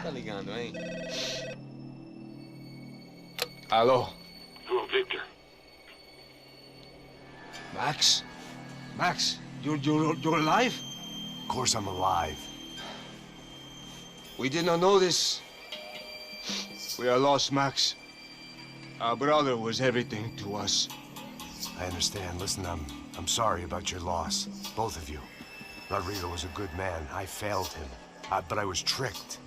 tá ligando, hein? Alô? Hello, Victor. Max? Max, you're alive? Of course I'm alive. We did not know this. We are lost, Max. Our brother was everything to us. I understand. Listen, I'm sorry about your loss. Both of you. Rodrigo was a good man. I failed him. But I was tricked.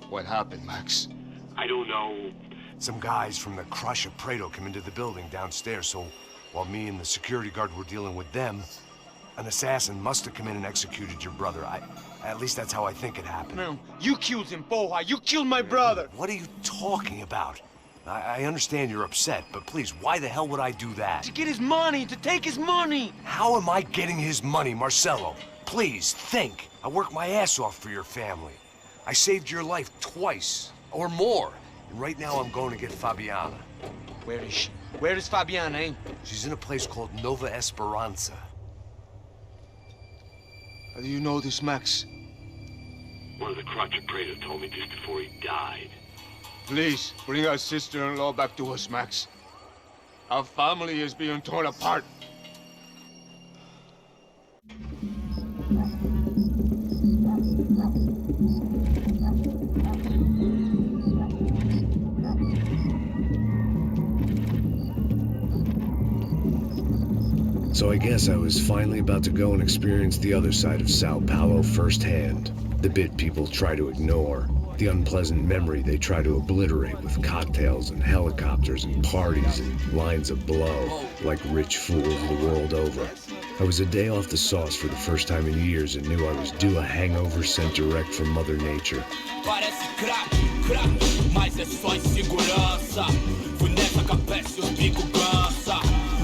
What happened, Max? I don't know. Some guys from the Crush of Prado came into the building downstairs, so while me and the security guard were dealing with them, an assassin must have come in and executed your brother. At least that's how I think it happened. No, you killed him, Porra. You killed my brother. What are you talking about? I understand you're upset, but please, why the hell would I do that? To get his money, to take his money. How am I getting his money, Marcelo? Please, think. I worked my ass off for your family. I saved your life twice, or more. And right now I'm going to get Fabiana. Where is she? Where is Fabiana, eh? She's in a place called Nova Esperanza. How do you know this, Max? One of the Crotch of Prado told me just before he died. Please, bring our sister-in-law back to us, Max. Our family is being torn apart. So I guess I was finally about to go and experience the other side of Sao Paulo firsthand. The bit people try to ignore. The unpleasant memory they try to obliterate with cocktails and helicopters and parties and lines of blow, like rich fools the world over. I was a day off the sauce for the first time in years and knew I was due a hangover sent direct from Mother Nature. Parece crack, mas é só insegurança. Fui nessa capeste, os bico cansa.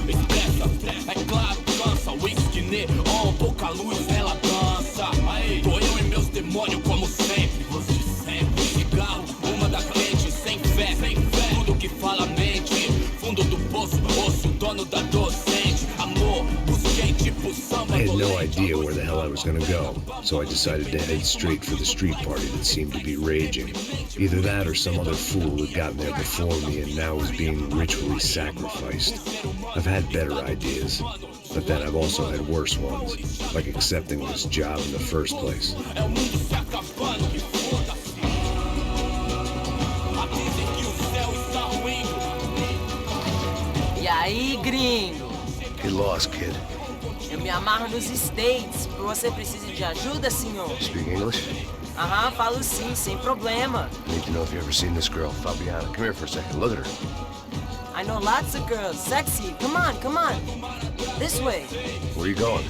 Expressa, é claro, cansa. Whisky, neon, pouca luz, ela dança. Aí, tô eu e meus demônios como sempre. Você sempre, cigarro, uma da frente, sem fé. Tudo que fala mente. Fundo do poço, osso, dono da docente. Amor, busquei tipo samba. I had no idea where the hell I was gonna go, so I decided to head straight for the street party that seemed to be raging. Either that or some other fool had gotten there before me and now was being ritually sacrificed. I've had better ideas, but then I've also had worse ones, like accepting this job in the first place. E aí, gringo? Get lost, kid. Eu me amarro nos States. Você precisa de ajuda, senhor? Speak English? Aham, falo sim, sem problema. I need to know if you've ever seen this girl, Fabiana. Come here for a second. Look at her. I know lots of girls. Sexy. Come on, come on. This way. Where are you going?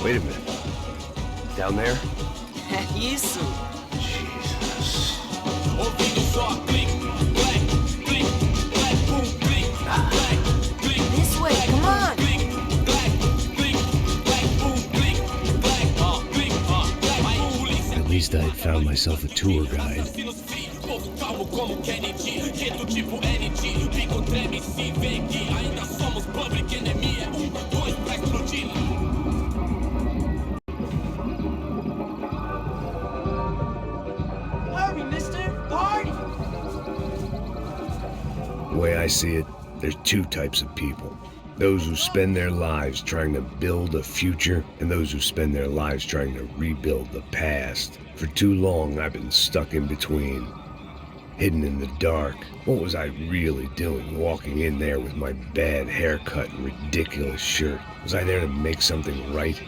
Wait a minute. Down there? Isso. Jesus. This way, come on. At least I'd found myself a tour guide. Hurry, mister. Party. The way I see it, there's two types of people. Those who spend their lives trying to build a future, and those who spend their lives trying to rebuild the past. For too long, I've been stuck in between. Hidden in the dark. What was I really doing walking in there with my bad haircut and ridiculous shirt? Was I there to make something right?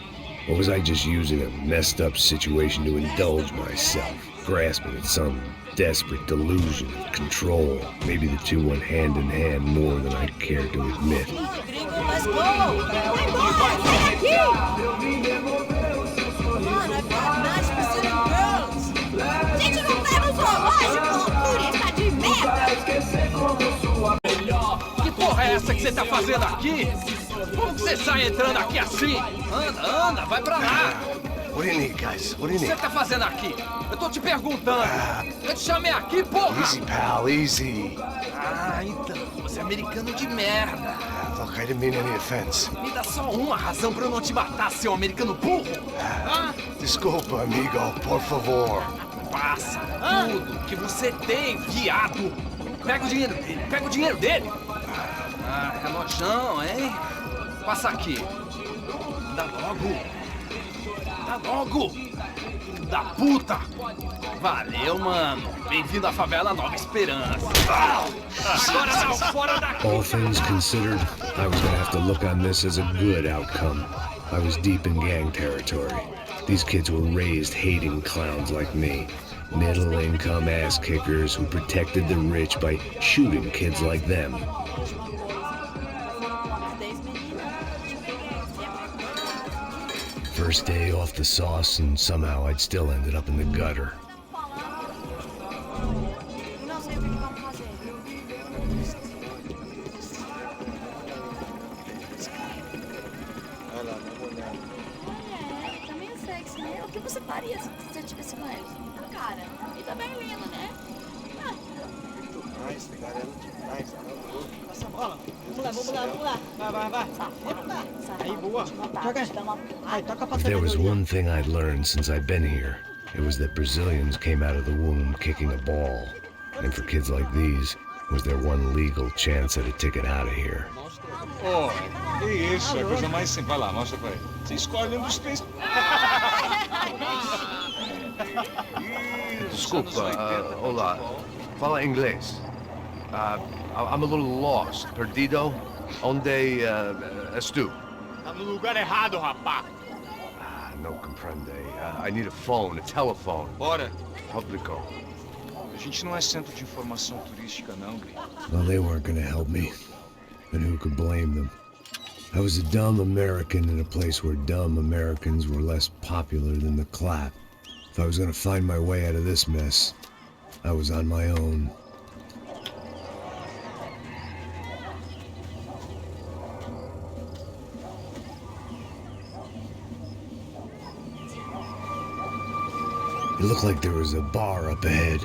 Or was I just using a messed up situation to indulge myself, grasping at some desperate delusion of control? Maybe the two went hand in hand more than I'd care to admit. Gringo, let's go. Sai daqui. Come on, I've got nice Brazilian girls. Gente, não tá no zoológico, turista de merda. Que porra é essa que você tá fazendo aqui? Como que você sai entrando aqui assim? Anda, vai pra lá. What do you need, guys? What do you O que need? você tá fazendo aqui? Eu tô te perguntando. Eu te chamei aqui, porra. Easy, pal, easy. Ah, então, você é americano de merda. Look, I didn't mean any offense. Me dá só uma razão pra eu não te matar, seu americano burro. Desculpa, amigo, por favor. Passa tudo que você tem, viado! Pega o dinheiro dele, pega o dinheiro dele! Ah, relojão, hein? Passa aqui. Dá logo! Dá logo! Da puta! Valeu, mano! Bem-vindo à favela Nova Esperança! Agora não, fora daqui! All things considered, I was gonna have to look on this as a good outcome. I was deep in gang territory. These kids were raised hating clowns like me. Middle-income ass-kickers who protected the rich by shooting kids like them. First day off the sauce, and somehow I'd still ended up in the gutter. Não sei o que vamos fazer. Vai lá, dá uma olhada. É, tá meio sexy, né? O que você faria se você tivesse com ele? Cara, ele tá bem lindo, né? Muito mais, pegaram ela demais, tá louco. Passa a bola. Vamos lá. Vai. Aí, boa. Joga aí. Aí, toca pra If there was trás. one thing I'd learned since I'd been here, it was that Brazilians came out of the womb kicking a ball. And for kids like these, was their one legal chance at a ticket out of here. Oh, que isso, é a coisa mais simples. Vai lá, mostra pra ele. Você escolhe um dos três. Desculpa, olá. Fala inglês. I'm a little lost. Perdido? Onde és tu? Tá no lugar errado, rapá. No comprende. I need a phone, a telephone. Bora. Publico. A gente não é centro de informação turística, não, gringo. Well, they weren't gonna help me. And who could blame them? I was a dumb American in a place where dumb Americans were less popular than the clap. If I was gonna find my way out of this mess, I was on my own. It looked like there was a bar up ahead.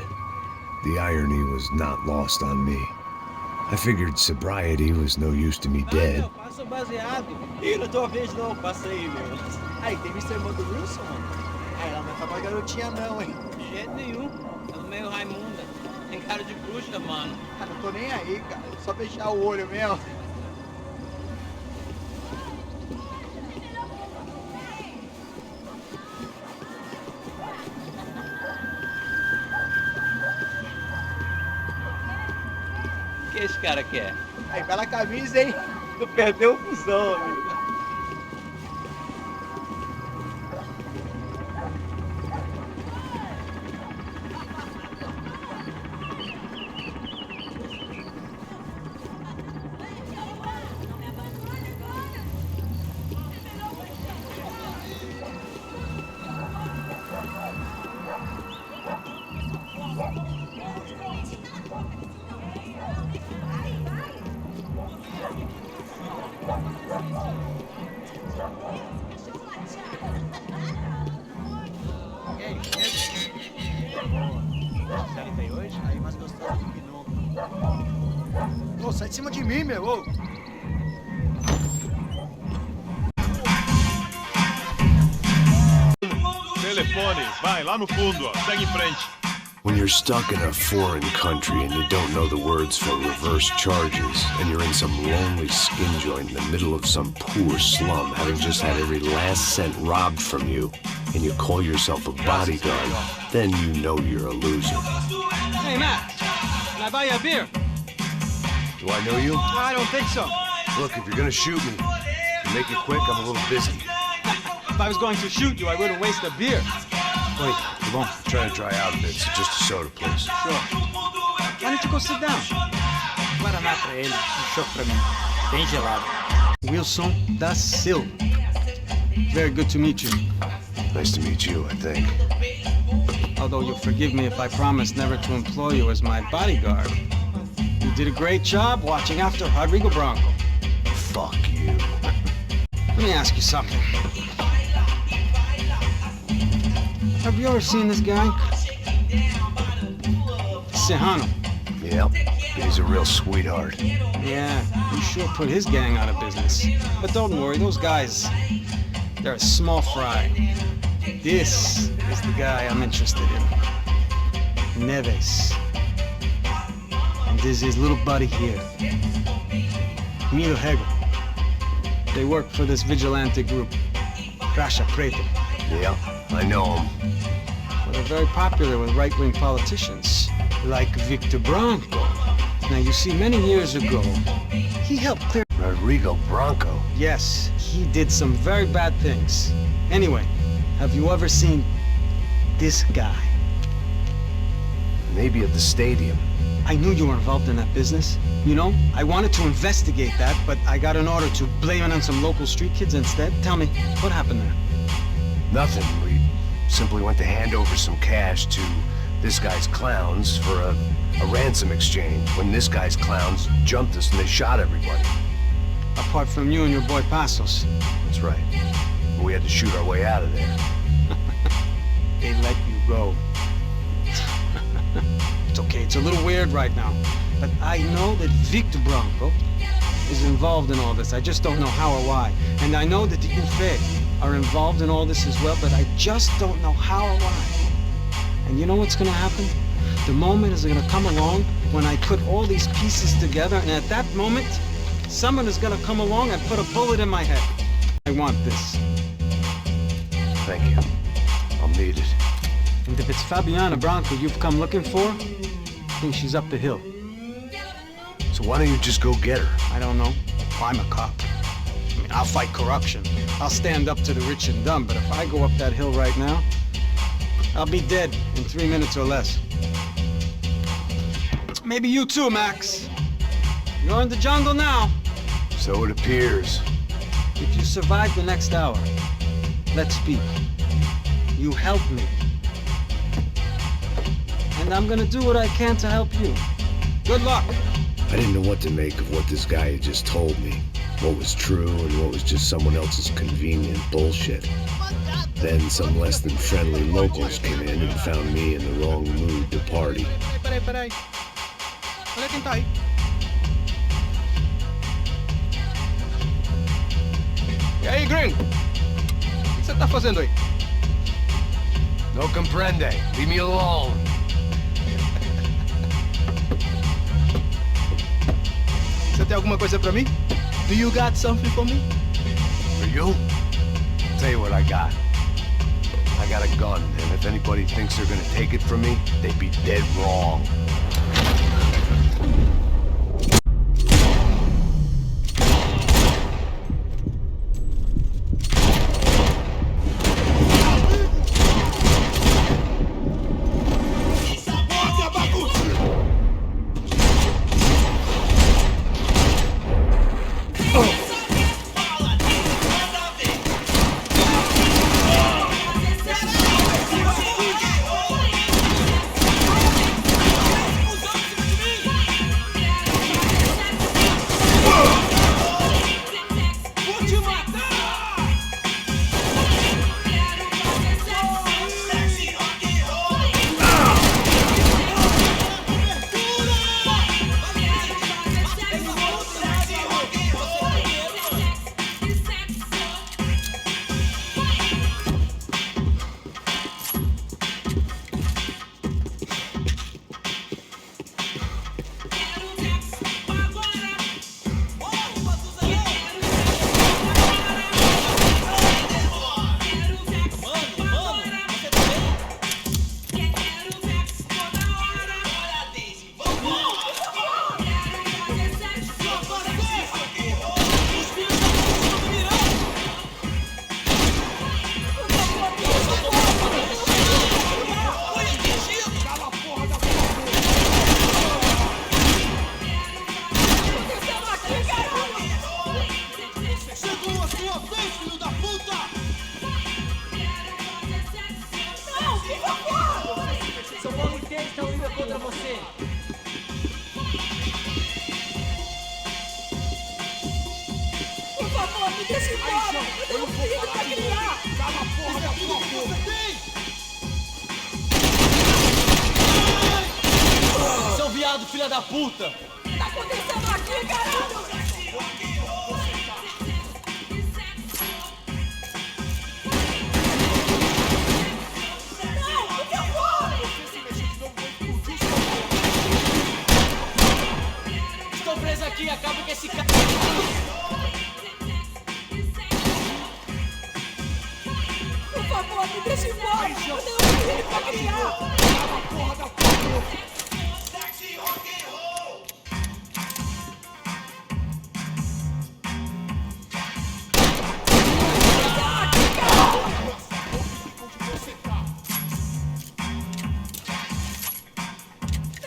The irony was not lost on me. I figured sobriety was no use to me dead. Passa o baseado. Ih, na tua vez não, passei, meu. Aí, tem Mr. Irmão do Wilson, mano. Aí, ela não é pra garotinha não, hein. De jeito nenhum. Ela é meio Raimunda. Tem cara de bruxa, mano. Ah, não tô nem aí, cara. Só fechar o olho mesmo. O que esse cara quer? Aí, bela camisa, hein. Tu perdeu o fusão, amigo. Aí, mas gostoso de pinô. Ô, sai de cima de mim, meu. Ô. Telefone, vai lá no fundo, ó. Segue em frente. When you're stuck in a foreign country and you don't know the words for reverse charges, and you're in some lonely skin joint in the middle of some poor slum, having just had every last cent robbed from you, and you call yourself a bodyguard, then you know you're a loser. Hey, Matt. Can I buy you a beer? Do I know you? I don't think so. Look, if you're gonna shoot me, make it quick, I'm a little busy. If I was going to shoot you, I wouldn't waste a beer. Wait, come on. Try to dry out a bit, so just a soda, please. Sure. Why don't you go sit down? Guaraná pra ele, choque pra mim. Bem gelado. Wilson da Silva. Very good to meet you. Nice to meet you, I think. Although you'll forgive me if I promise never to employ you as my bodyguard. You did a great job watching after Rodrigo Bronco. Fuck you. Let me ask you something. Have you ever seen this guy? Serrano. Yep, he's a real sweetheart. Yeah, he sure put his gang out of business. But don't worry, those guys, they're a small fry. This is the guy I'm interested in. Neves. And there's his little buddy here, Milo Hegel. They work for this vigilante group, Caixa Preta. Yeah, I know him. Well, they're very popular with right-wing politicians, like Victor Branco. Now, you see, many years ago, he helped clear... Rodrigo Branco? Yes, he did some very bad things. Anyway, have you ever seen this guy? Maybe at the stadium. I knew you were involved in that business. You know, I wanted to investigate that, but I got an order to blame it on some local street kids instead. Tell me, what happened there? Nothing. We simply went to hand over some cash to this guy's clowns for a ransom exchange when this guy's clowns jumped us and they shot everybody. Apart from you and your boy Passos. That's right. We had to shoot our way out of there. They let you go. It's okay, it's a little weird right now. But I know that Victor Branco is involved in all this. I just don't know how or why. And I know that the UFE are involved in all this as well, but I just don't know how or why. And you know what's gonna happen? The moment is gonna come along when I put all these pieces together, and at that moment, someone is gonna come along and put a bullet in my head. I want this. Thank you. I'll need it. And if it's Fabiana Branco you've come looking for, I think she's up the hill. So why don't you just go get her? I don't know. I'm a cop. I mean, I'll fight corruption. I'll stand up to the rich and dumb, but if I go up that hill right now, I'll be dead in 3 minutes or less. Maybe you too, Max. You're in the jungle now. So it appears. If you survive the next hour, let's speak. You help me. And I'm gonna do what I can to help you. Good luck. I didn't know what to make of what this guy had just told me. What was true and what was just someone else's convenient bullshit. Then some less than friendly locals came in and found me in the wrong mood to party. Peraí. Olha quem tá aí. E aí, gringo? O que você tá fazendo aí? No comprende. Leave me alone. Você tem alguma coisa pra mim? Do you got something for me? For you? I'll tell you what I got. I got a gun, and if anybody thinks they're gonna take it from me, they'd be dead wrong. Seu viado, filha da puta! Tá acontecendo aqui, caralho? Não, por favor! favor, me deixa embora. Eu tenho um filho pra criar.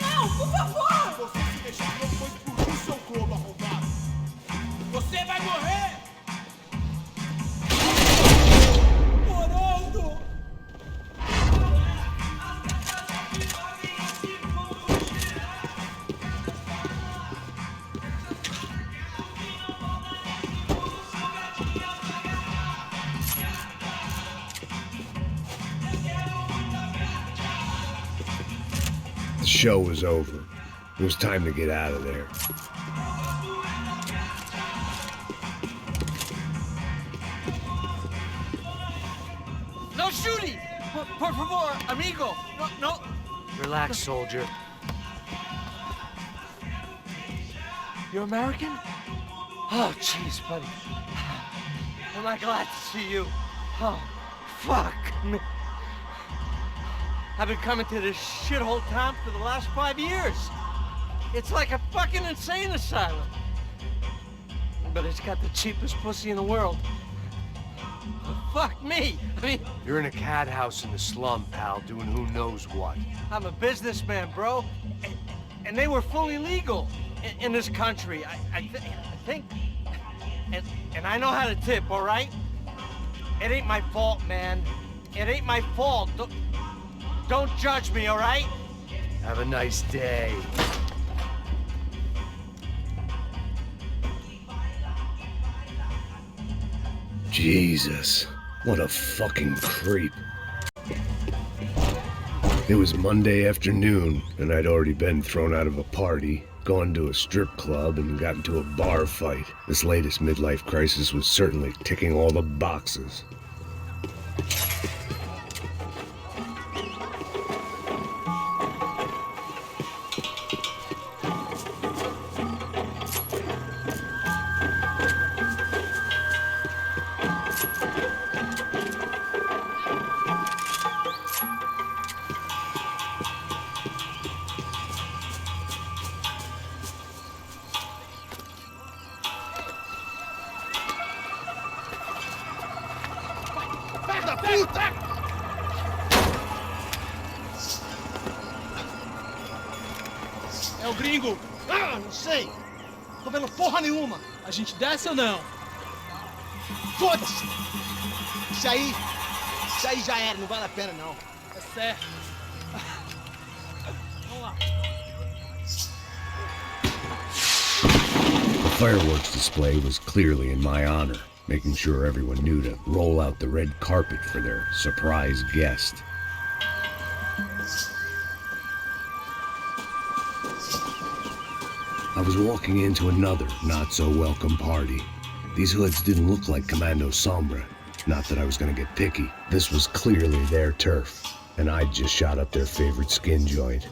Não, por favor. Você se deixar depois por um seu globo arrombado. Você vai morrer! Morando. The show was over. It was time to get out of there. No shooting! Por favor, amigo! No, no! Relax, soldier. You're American? Oh, jeez, buddy. Am I glad to see you? Oh, fuck me. I've been coming to this shithole town for the last 5 years. It's like a fucking insane asylum. But it's got the cheapest pussy in the world. Fuck me. I mean, You're in a cat house in the slum, pal, doing who knows what. I'm a businessman, bro. And they were fully legal in this country. I think. And I know how to tip, all right? It ain't my fault, man. It ain't my fault. Don't judge me, all right? Have a nice day. Jesus, what a fucking creep. It was Monday afternoon, and I'd already been thrown out of a party, gone to a strip club, and got into a bar fight. This latest midlife crisis was certainly ticking all the boxes. É o gringo! Ah, não sei. Tô vendo porra nenhuma. A gente desce ou não? Foda-se. Isso aí já era, não vale a pena não. É certo. Vamos lá. The fireworks display was clearly in my honor, making sure everyone knew to roll out the red carpet for their surprise guest. I was walking into another not-so-welcome party. These hoods didn't look like Commando Sombra. Not that I was gonna get picky. This was clearly their turf, and I'd just shot up their favorite skin joint.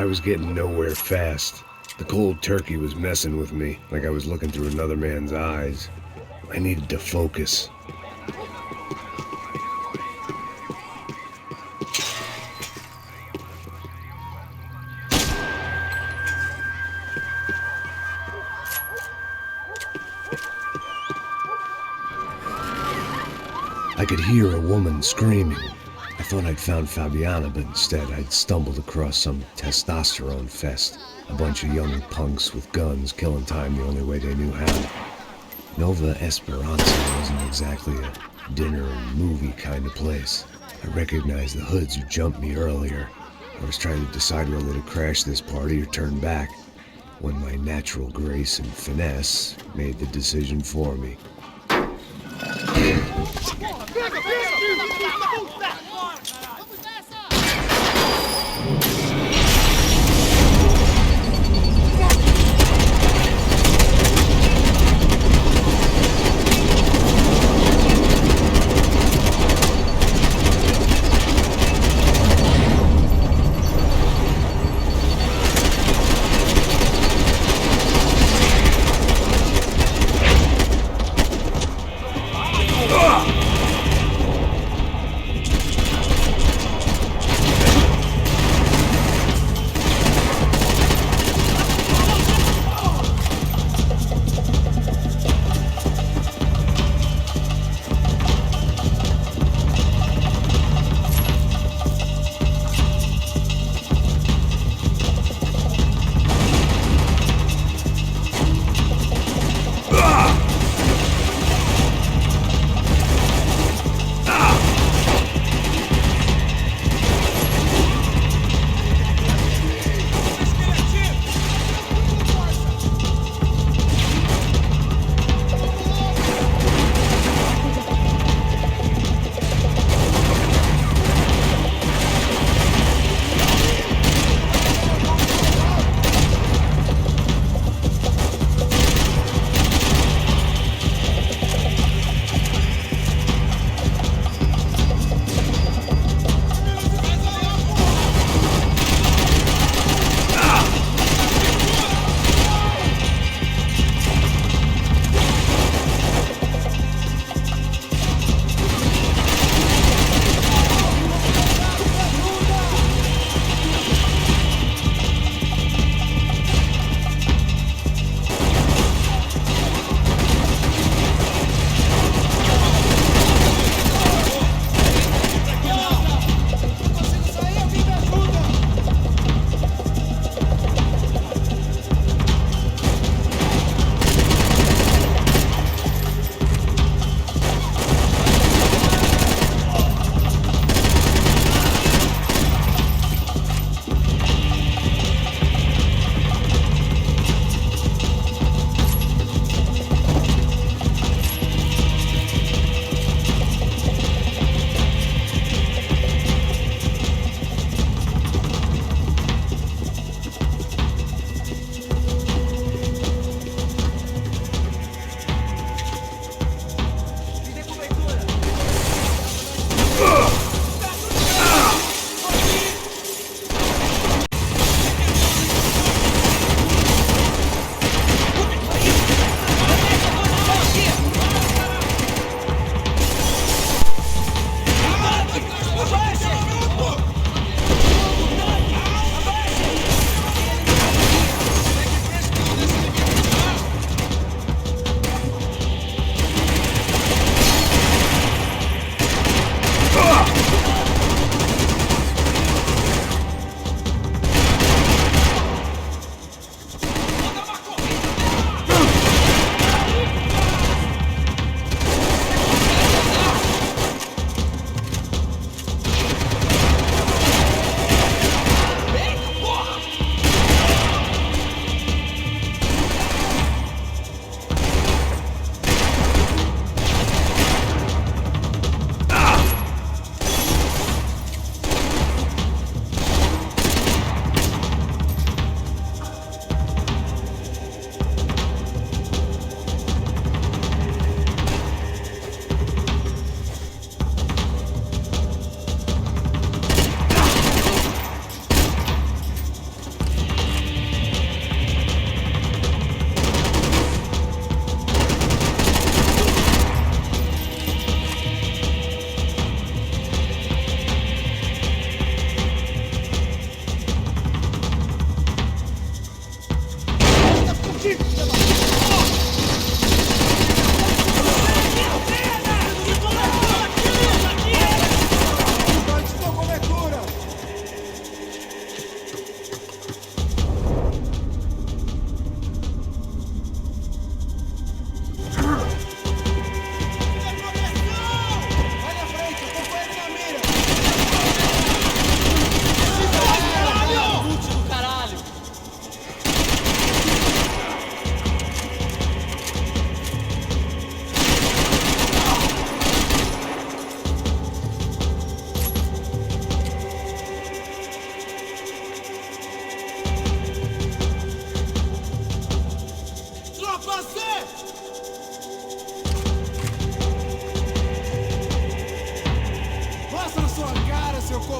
I was getting nowhere fast. The cold turkey was messing with me, like I was looking through another man's eyes. I needed to focus. I could hear a woman screaming. I thought I'd found Fabiana, but instead I'd stumbled across some testosterone fest. A bunch of young punks with guns killing time the only way they knew how. Nova Esperanza wasn't exactly a dinner and movie kind of place. I recognized the hoods who jumped me earlier. I was trying to decide whether to crash this party or turn back, when my natural grace and finesse made the decision for me.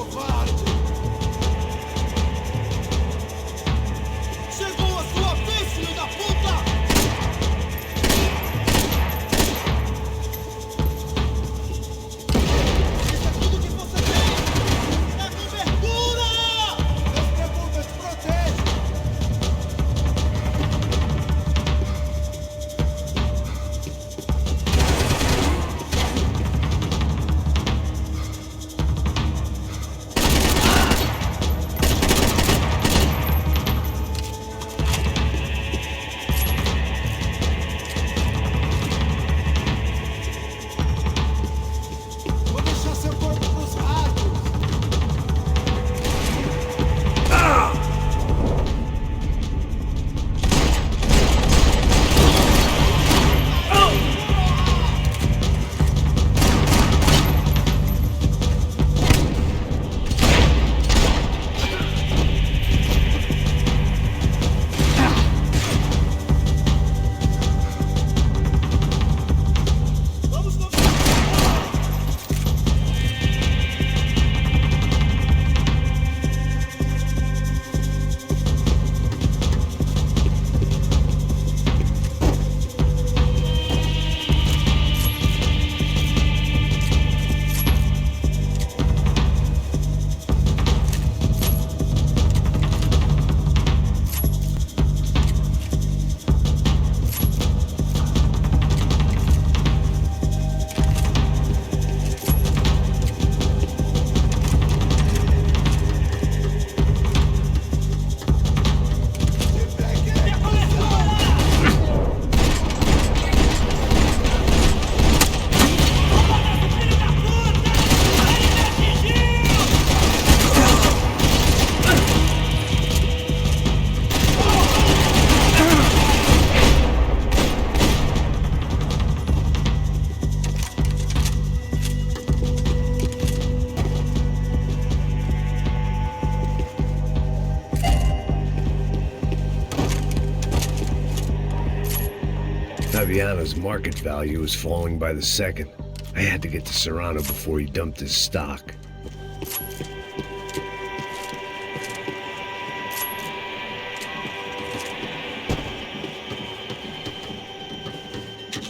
covarde! Chegou a sua vez, filho da puta! Isso é tudo que você tem! Na cobertura! Não se preocupe, se protege! Vou deixar seu corpo pros ratos! Vamos continuar! Fabiano's market value was falling by the second. I had to get to Serrano before he dumped his stock.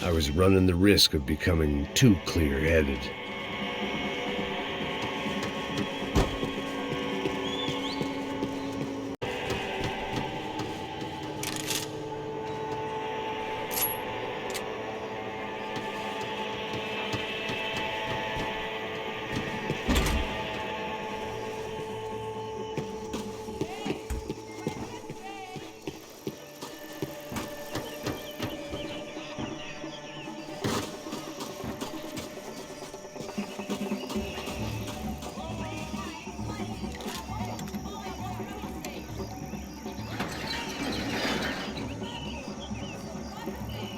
I was running the risk of becoming too clear-headed.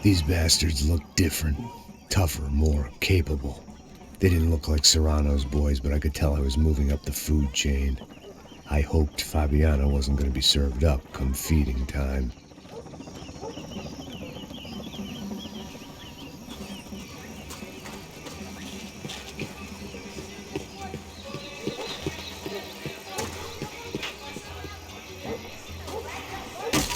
These bastards looked different, tougher, more capable. They didn't look like Serrano's boys, but I could tell I was moving up the food chain. I hoped Fabiano wasn't going to be served up come feeding time.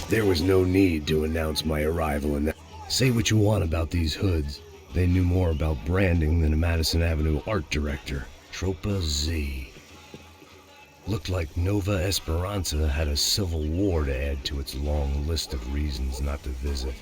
There was no need to announce my arrival in that. Say what you want about these hoods. They knew more about branding than a Madison Avenue art director. Tropa Z. Looked like Nova Esperanza had a civil war to add to its long list of reasons not to visit.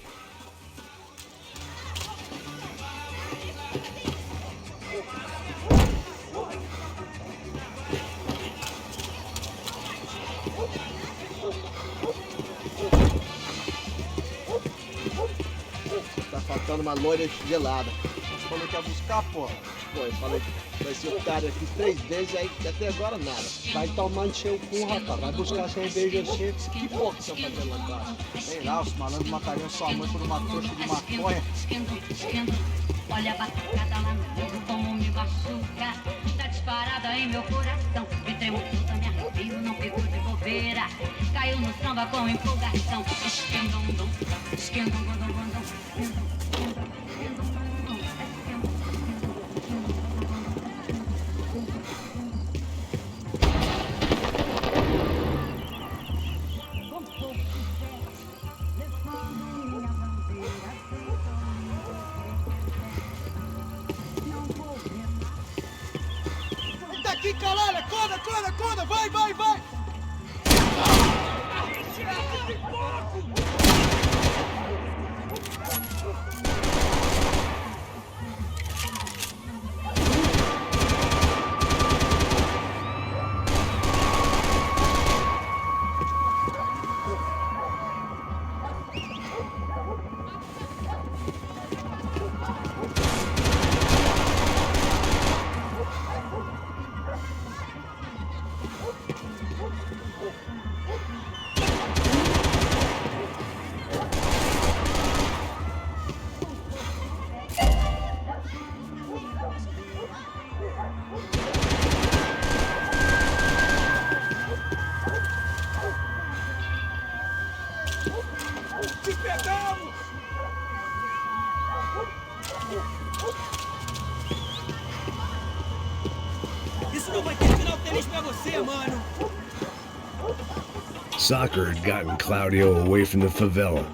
Tá faltando uma loira gelada. Você falou que ia buscar, porra? Foi, falei que esse otário aqui 3 vezes e aí até agora nada. Vai tomar no seu cu, rapaz. Vai buscar cerveja assim. Que porra que você tá fazendo lá embaixo? Sei lá, os malandros matariam sua mãe por uma trouxa de maconha. Olha a batucada lá no fundo, como me machuca. Tá disparada em meu coração. Me tremo tudo, me arrepio, não fico de bobeira. Caiu no samba com empolgação. Esquendondom, esquendondom. aqui, caralho! Acorda, acorda, acorda! Vai, vai, vai! Te pegamos! Isso não vai ter final feliz pra você, mano. Soccer had gotten Claudio away from the favela,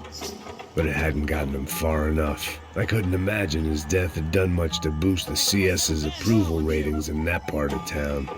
but it hadn't gotten him far enough. I couldn't imagine his death had done much to boost the CS's approval ratings in that part of town.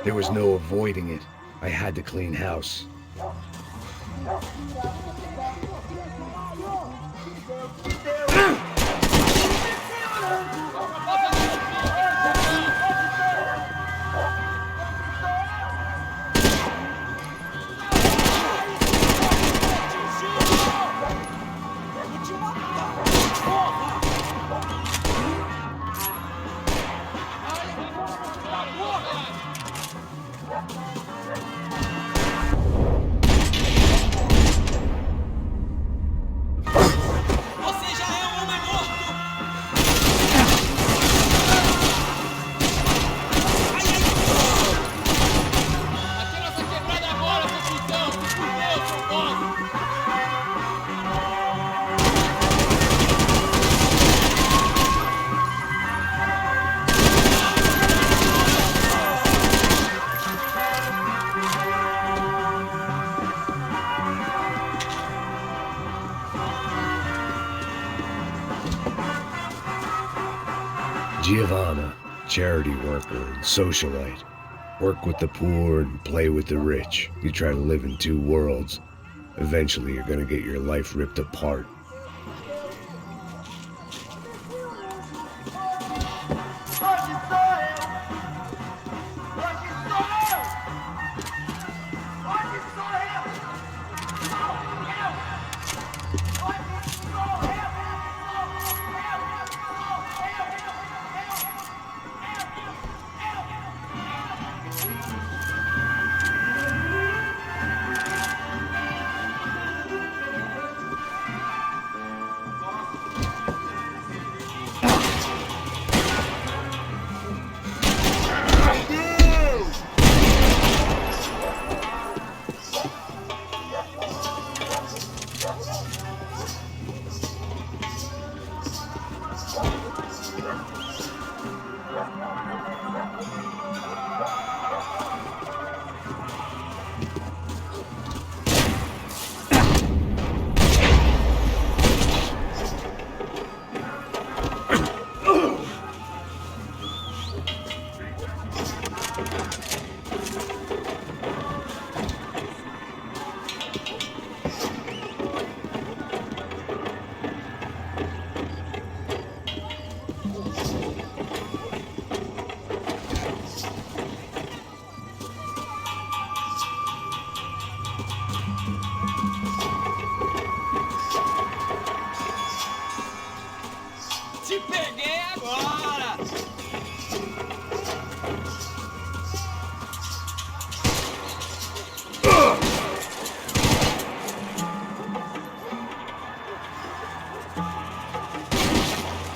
There was no avoiding it. I had to clean house. Giovanna, charity worker and socialite. Work with the poor and play with the rich. You try to live in two worlds. Eventually, you're gonna get your life ripped apart. Te peguei agora!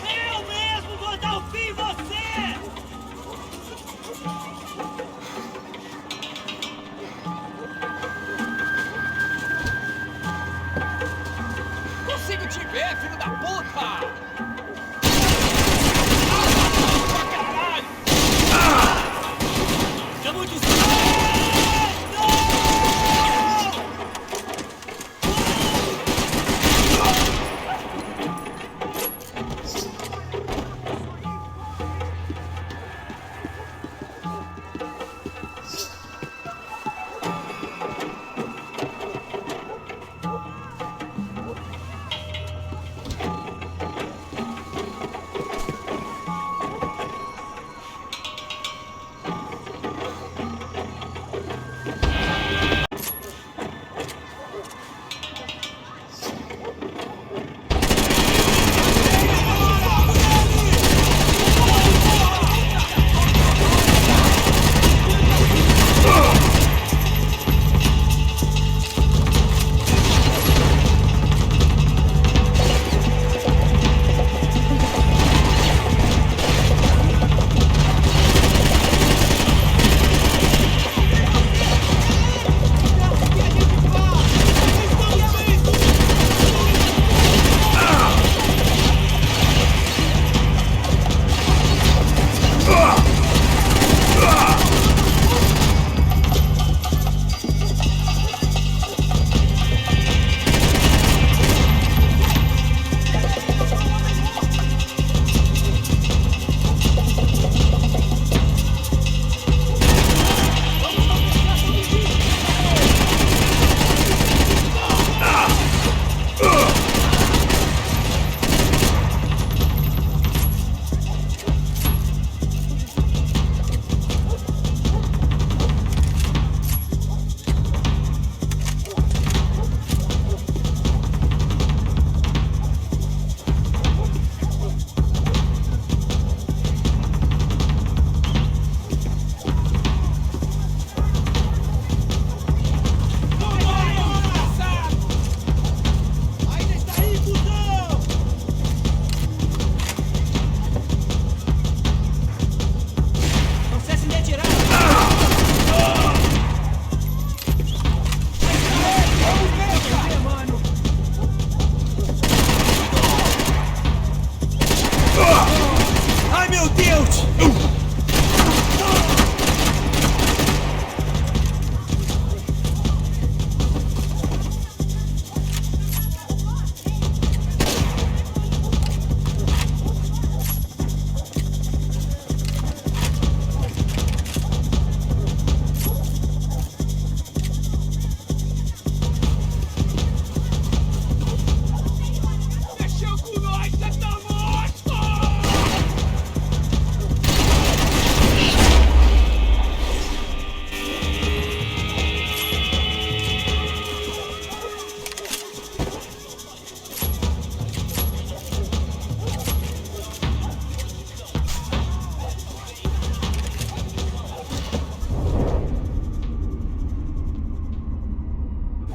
Eu mesmo vou dar um fim em você! Consigo te ver, filho da puta!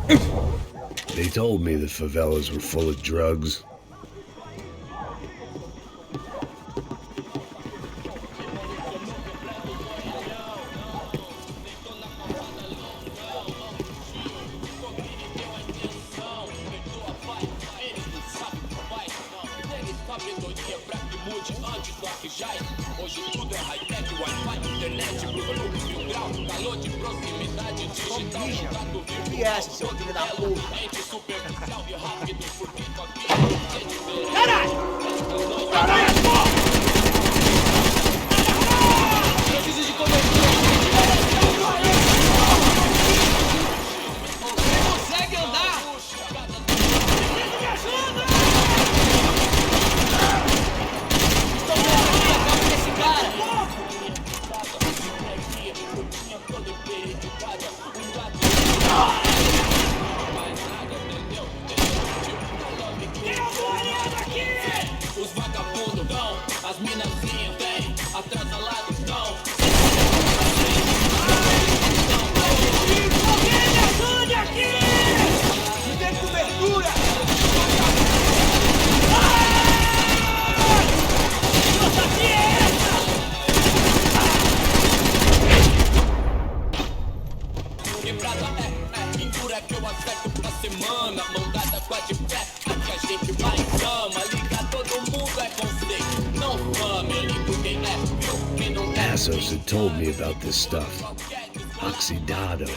They told me the favelas were full of drugs. Hoje tudo é high-tech, Wi-Fi, internet, Google, mil grau, calor de proximidade, digital, contato virtual, seu filho da puta. superficial e rápido, porque tua vida é diferente. Caralho! Caralho, porra! Preciso de cobertura. Você consegue andar? Me ajuda! Estou vendo aqui, acaba com esse cara. Os vagabundos dão, as minazinhas vêm, atrasalados dão. Alguém me ajude aqui! Me dê cobertura! Nossa, que é essa? Quebrada é pintura que eu acerto pra semana. Mão dada com a de pé, aqui a gente vai em cama. Liga todo mundo é conceito, não fama. Eu ligo quem é, viu? Quem não é. Assos had told me about this stuff. Oxidado.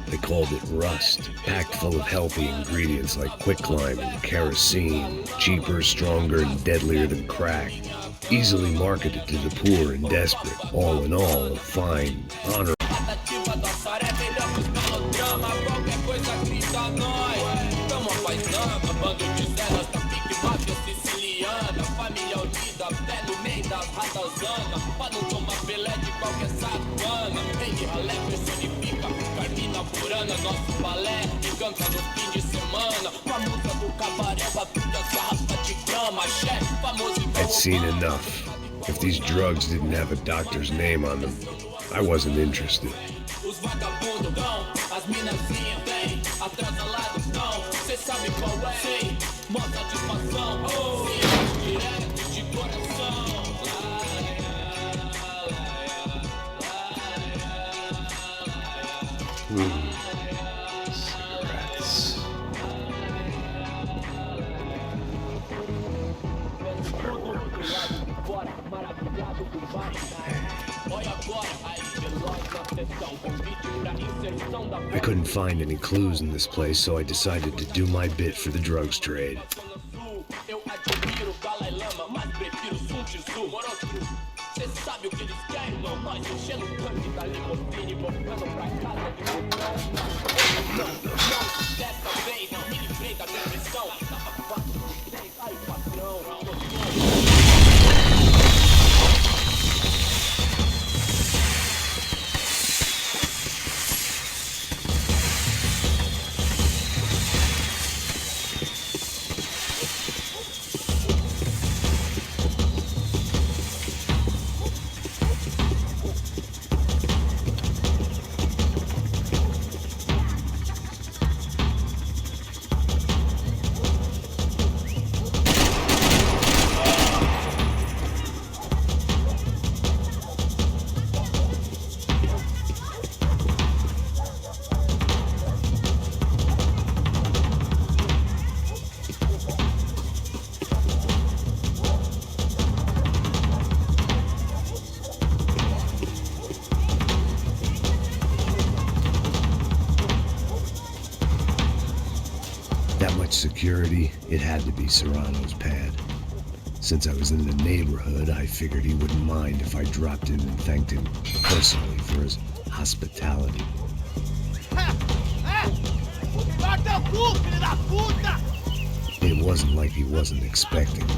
They called it rust, packed full of healthy ingredients like quicklime and kerosene, cheaper, stronger, and deadlier than crack. Easily marketed to the poor and desperate. All in all, a fine, honorable. Ativa da Saré, melhor que os melodrama. Qualquer coisa grita nós. Tamo apaisando, bando de celas da pique máfia siciliana. Família unida, pé no meio das ratazana. Pra não tomar pelé de qualquer sacana. Rei de ralé personifica, Carmina Purana. Nosso balé, e canta no fim de semana. Com a música do cabaré, batuta as garrafas de grama. Chefe, famoso e I'd seen enough. If these drugs didn't have a doctor's name on them, I wasn't interested. Os vagabundos dão, as minazinhas vêm, atrasalados não, cê sabe qual é, sim, mó satisfação, sim, direto de coração. Cigarettes. I couldn't find any clues in this place, so I decided to do my bit for the drugs trade. Eu admiro Dalai Lama, mas prefiro Sun Tzu. Cê sabe o que eles querem, irmão? Nós enchendo o tanque da limusine, voltando pra casa de montão. Não, dessa vez não me livrei da depressão. Tava 4, 6, ai patrão. That much security, it had to be Serrano's pad. Since I was in the neighborhood, I figured he wouldn't mind if I dropped in and thanked him personally for his hospitality. It wasn't like he wasn't expecting me.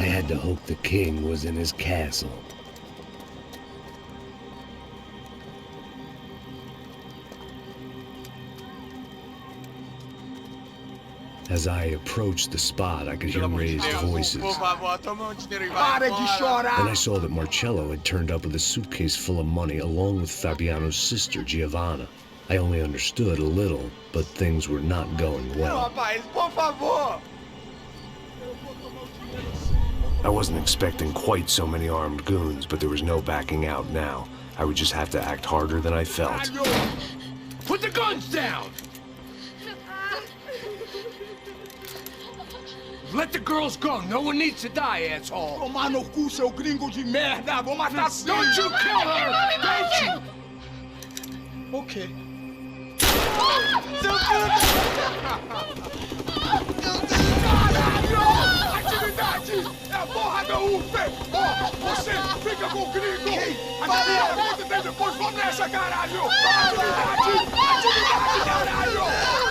had to hope the king was in his castle. As I approached the spot, I could hear raised voices. Por favor, toma dinheiro e vai Para de chorar! Then I saw that Marcello had turned up with a suitcase full of money along with Fabiano's sister, Giovanna. I only understood a little, but things were not going well. Rapaz, por favor! I wasn't expecting quite so many armed goons, but there was no backing out now. I would just have to act harder than I felt. Put the guns down! Let the girls go. No one needs to die, asshole. Tomar no cu, seu gringo de merda. Vou matar sim. Don't you kill her! Don't you? Ok. Caralho! Atividade! É a porra da UFE! Ó, você fica com o gringo! A gente tem depois, vamos nessa, caralho! Atividade! Atividade, caralho!